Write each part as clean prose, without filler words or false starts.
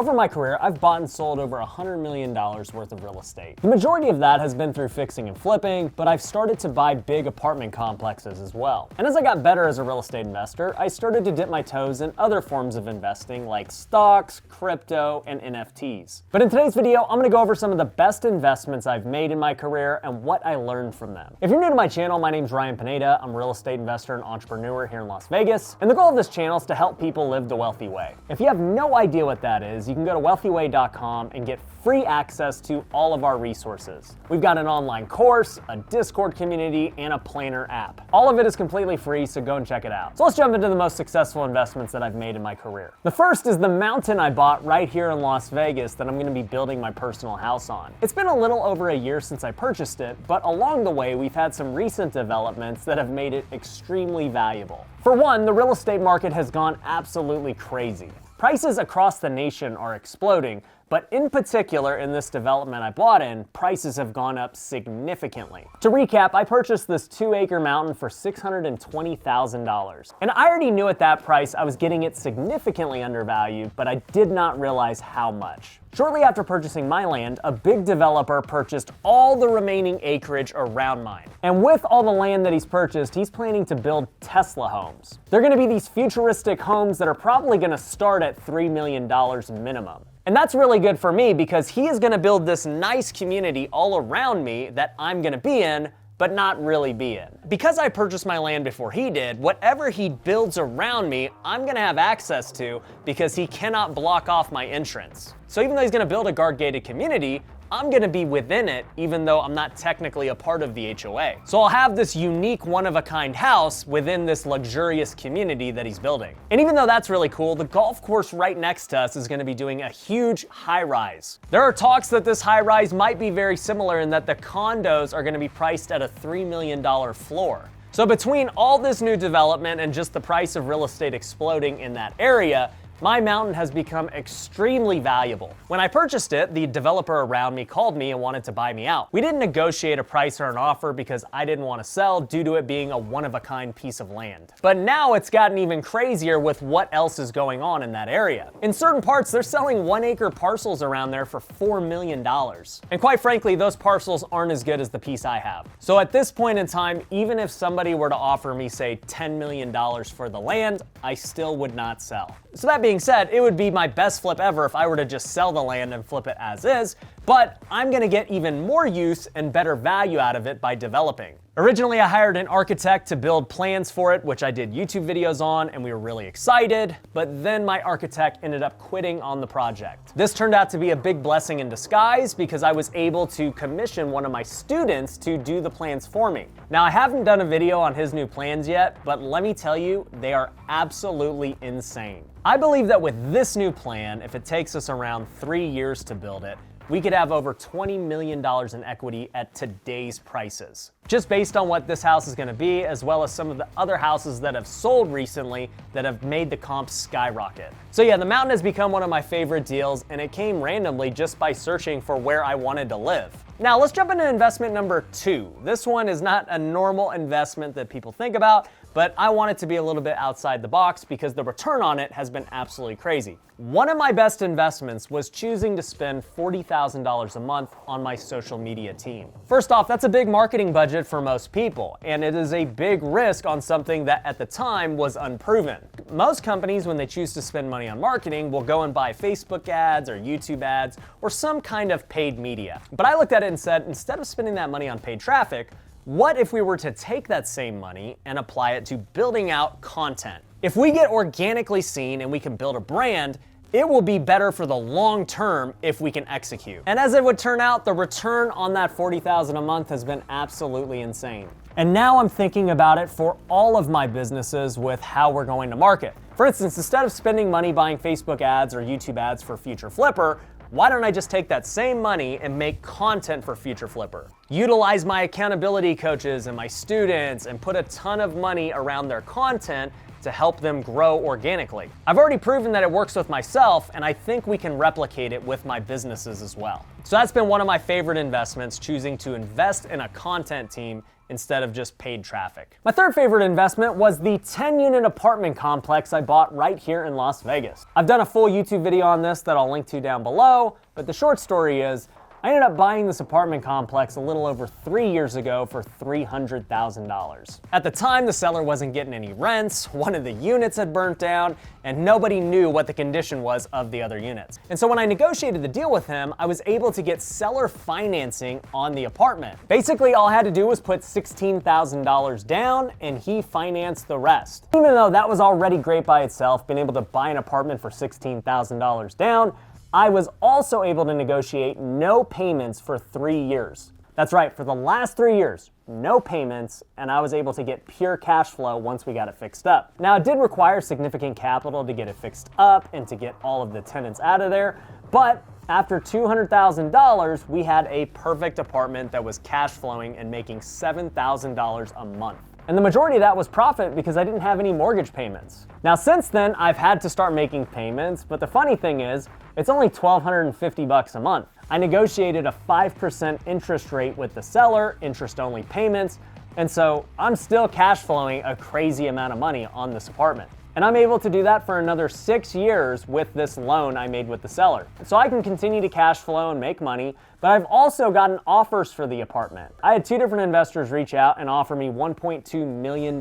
Over my career, I've bought and sold over $100 million worth of real estate. The majority of that has been through fixing and flipping, but I've started to buy big apartment complexes as well. And as I got better as a real estate investor, I started to dip my toes in other forms of investing like stocks, crypto, and NFTs. But in today's video, I'm gonna go over some of the best investments I've made in my career and what I learned from them. If you're new to my channel, my name's Ryan Pineda. I'm a real estate investor and entrepreneur here in Las Vegas. And the goal of this channel is to help people live the wealthy way. If you have no idea what that is, you can go to wealthyway.com and get free access to all of our resources. We've got an online course, a Discord community, and a planner app. All of it is completely free, so go and check it out. So let's jump into the most successful investments that I've made in my career. The first is the mountain I bought right here in Las Vegas that I'm gonna be building my personal house on. It's been a little over a year since I purchased it, but along the way, we've had some recent developments that have made it extremely valuable. For one, the real estate market has gone absolutely crazy. Prices across the nation are exploding, but in particular in this development I bought in, prices have gone up significantly. To recap, I purchased this 2-acre mountain for $620,000. And I already knew at that price I was getting it significantly undervalued, but I did not realize how much. Shortly after purchasing my land, a big developer purchased all the remaining acreage around mine. And with all the land that he's purchased, he's planning to build Tesla homes. They're gonna be these futuristic homes that are probably gonna start at $3 million minimum. And that's really good for me because he is gonna build this nice community all around me that I'm gonna be in, but not really be in. Because I purchased my land before he did, whatever he builds around me, I'm gonna have access to because he cannot block off my entrance. So even though he's gonna build a guard-gated community, I'm gonna be within it even though I'm not technically a part of the HOA. So I'll have this unique one-of-a-kind house within this luxurious community that he's building. And even though that's really cool, the golf course right next to us is gonna be doing a huge high-rise. There are talks that this high-rise might be very similar in that the condos are gonna be priced at a $3 million floor. So between all this new development and just the price of real estate exploding in that area, my mountain has become extremely valuable. When I purchased it, the developer around me called me and wanted to buy me out. We didn't negotiate a price or an offer because I didn't want to sell due to it being a one-of-a-kind piece of land. But now it's gotten even crazier with what else is going on in that area. In certain parts, they're selling 1-acre parcels around there for $4 million. And quite frankly, those parcels aren't as good as the piece I have. So at this point in time, even if somebody were to offer me, say, $10 million for the land, I still would not sell. So that being said, it would be my best flip ever if I were to just sell the land and flip it as is, but I'm gonna get even more use and better value out of it by developing. Originally, I hired an architect to build plans for it, which I did YouTube videos on, and we were really excited, but then my architect ended up quitting on the project. This turned out to be a big blessing in disguise because I was able to commission one of my students to do the plans for me. Now, I haven't done a video on his new plans yet, but let me tell you, they are absolutely insane. I believe that with this new plan, if it takes us around 3 years to build it, we could have over $20 million in equity at today's prices. Just based on what this house is gonna be, as well as some of the other houses that have sold recently that have made the comps skyrocket. So yeah, the mountain has become one of my favorite deals, and it came randomly just by searching for where I wanted to live. Now let's jump into investment number 2. This one is not a normal investment that people think about, but I want it to be a little bit outside the box because the return on it has been absolutely crazy. One of my best investments was choosing to spend $40,000 a month on my social media team. First off, that's a big marketing budget for most people, and it is a big risk on something that at the time was unproven. Most companies, when they choose to spend money on marketing, will go and buy Facebook ads or YouTube ads or some kind of paid media. But I looked at it and said, instead of spending that money on paid traffic, what if we were to take that same money and apply it to building out content? If we get organically seen and we can build a brand, it will be better for the long term if we can execute. And as it would turn out, the return on that $40,000 a month has been absolutely insane. And now I'm thinking about it for all of my businesses with how we're going to market. For instance, instead of spending money buying Facebook ads or YouTube ads for Future Flipper, why don't I just take that same money and make content for Future Flipper? Utilize my accountability coaches and my students and put a ton of money around their content to help them grow organically. I've already proven that it works with myself, and I think we can replicate it with my businesses as well. So that's been one of my favorite investments, choosing to invest in a content team instead of just paid traffic. My third favorite investment was the 10-unit apartment complex I bought right here in Las Vegas. I've done a full YouTube video on this that I'll link to down below, but the short story is, I ended up buying this apartment complex a little over 3 years ago for $300,000. At the time, the seller wasn't getting any rents, one of the units had burnt down, and nobody knew what the condition was of the other units. And so when I negotiated the deal with him, I was able to get seller financing on the apartment. Basically, all I had to do was put $16,000 down, and he financed the rest. Even though that was already great by itself, being able to buy an apartment for $16,000 down, I was also able to negotiate no payments for 3 years. That's right, for the last 3 years, no payments, and I was able to get pure cash flow once we got it fixed up. Now, it did require significant capital to get it fixed up and to get all of the tenants out of there, but after $200,000, we had a perfect apartment that was cash flowing and making $7,000 a month. And the majority of that was profit because I didn't have any mortgage payments. Now, since then, I've had to start making payments, but the funny thing is, it's only $1,250 a month. I negotiated a 5% interest rate with the seller, interest-only payments, and so I'm still cash flowing a crazy amount of money on this apartment. And I'm able to do that for another 6 years with this loan I made with the seller. So I can continue to cash flow and make money, but I've also gotten offers for the apartment. I had 2 different investors reach out and offer me $1.2 million.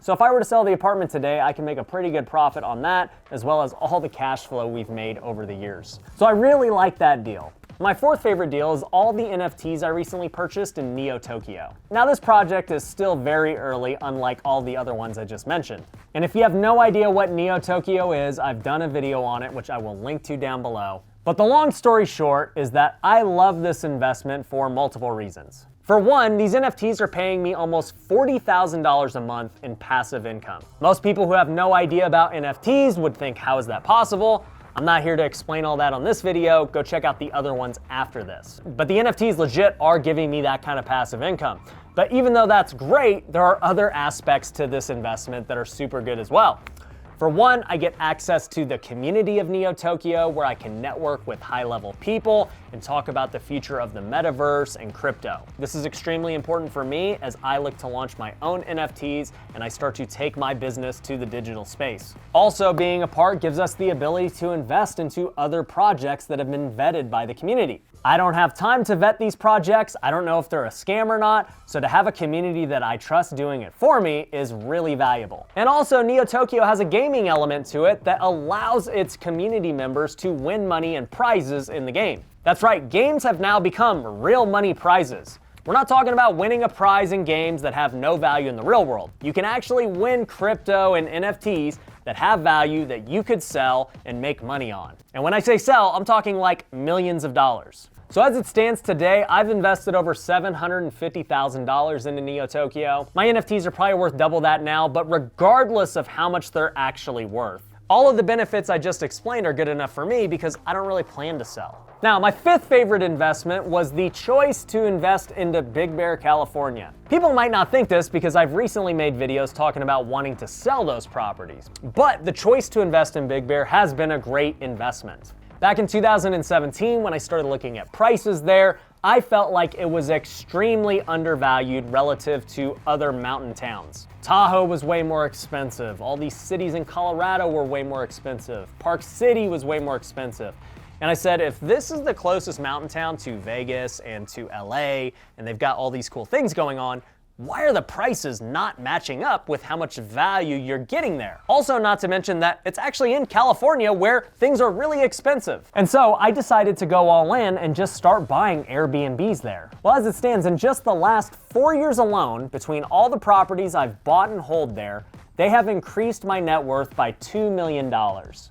So if I were to sell the apartment today, I can make a pretty good profit on that, as well as all the cash flow we've made over the years. So I really like that deal. My fourth favorite deal is all the NFTs I recently purchased in Neo Tokyo. Now, this project is still very early, unlike all the other ones I just mentioned. And if you have no idea what Neo Tokyo is, I've done a video on it, which I will link to down below. But the long story short is that I love this investment for multiple reasons. For one, these NFTs are paying me almost $40,000 a month in passive income. Most people who have no idea about NFTs would think, how is that possible? I'm not here to explain all that on this video. Go check out the other ones after this. But the NFTs legit are giving me that kind of passive income. But even though that's great, there are other aspects to this investment that are super good as well. For one, I get access to the community of Neo Tokyo, where I can network with high-level people and talk about the future of the metaverse and crypto. This is extremely important for me as I look to launch my own NFTs and I start to take my business to the digital space. Also, being a part gives us the ability to invest into other projects that have been vetted by the community. I don't have time to vet these projects. I don't know if they're a scam or not. So to have a community that I trust doing it for me is really valuable. And also, Neo Tokyo has a gaming element to it that allows its community members to win money and prizes in the game. That's right, games have now become real money prizes. We're not talking about winning a prize in games that have no value in the real world. You can actually win crypto and NFTs that have value that you could sell and make money on. And when I say sell, I'm talking like millions of dollars. So as it stands today, I've invested over $750,000 into Neo Tokyo. My NFTs are probably worth double that now, but regardless of how much they're actually worth, all of the benefits I just explained are good enough for me because I don't really plan to sell. Now, my fifth favorite investment was the choice to invest into Big Bear, California. People might not think this because I've recently made videos talking about wanting to sell those properties, but the choice to invest in Big Bear has been a great investment. Back in 2017, when I started looking at prices there, I felt like it was extremely undervalued relative to other mountain towns. Tahoe was way more expensive. All these cities in Colorado were way more expensive. Park City was way more expensive. And I said, if this is the closest mountain town to Vegas and to LA, and they've got all these cool things going on, why are the prices not matching up with how much value you're getting there? Also, not to mention that it's actually in California where things are really expensive. And so I decided to go all in and just start buying Airbnbs there. Well, as it stands, in just the last 4 years alone, between all the properties I've bought and hold there, they have increased my net worth by $2 million.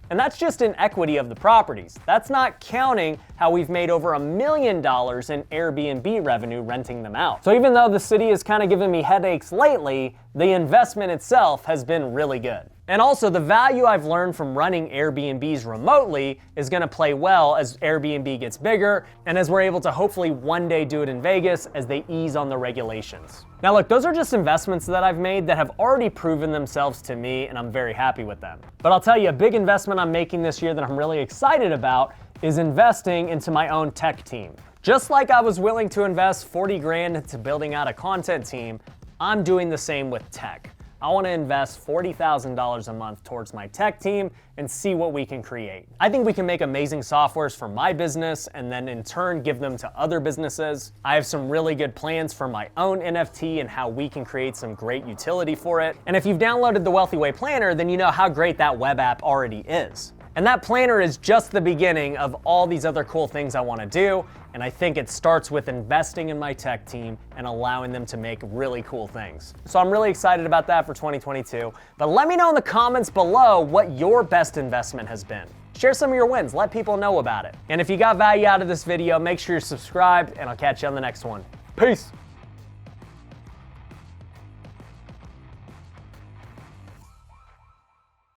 And that's just in equity of the properties. That's not counting how we've made over $1 million in Airbnb revenue renting them out. So even though the city has kind of given me headaches lately, the investment itself has been really good. And also, the value I've learned from running Airbnbs remotely is gonna play well as Airbnb gets bigger and as we're able to hopefully one day do it in Vegas as they ease on the regulations. Now look, those are just investments that I've made that have already proven themselves to me, and I'm very happy with them. But I'll tell you, a big investment I'm making this year that I'm really excited about is investing into my own tech team. Just like I was willing to invest 40 grand into building out a content team, I'm doing the same with tech. I want to invest $40,000 a month towards my tech team and see what we can create. I think we can make amazing softwares for my business and then in turn give them to other businesses. I have some really good plans for my own NFT and how we can create some great utility for it. And if you've downloaded the Wealthy Way Planner, then you know how great that web app already is. And that planner is just the beginning of all these other cool things I want to do. And I think it starts with investing in my tech team and allowing them to make really cool things. So I'm really excited about that for 2022. But let me know in the comments below what your best investment has been. Share some of your wins, let people know about it. And if you got value out of this video, make sure you're subscribed, and I'll catch you on the next one. Peace.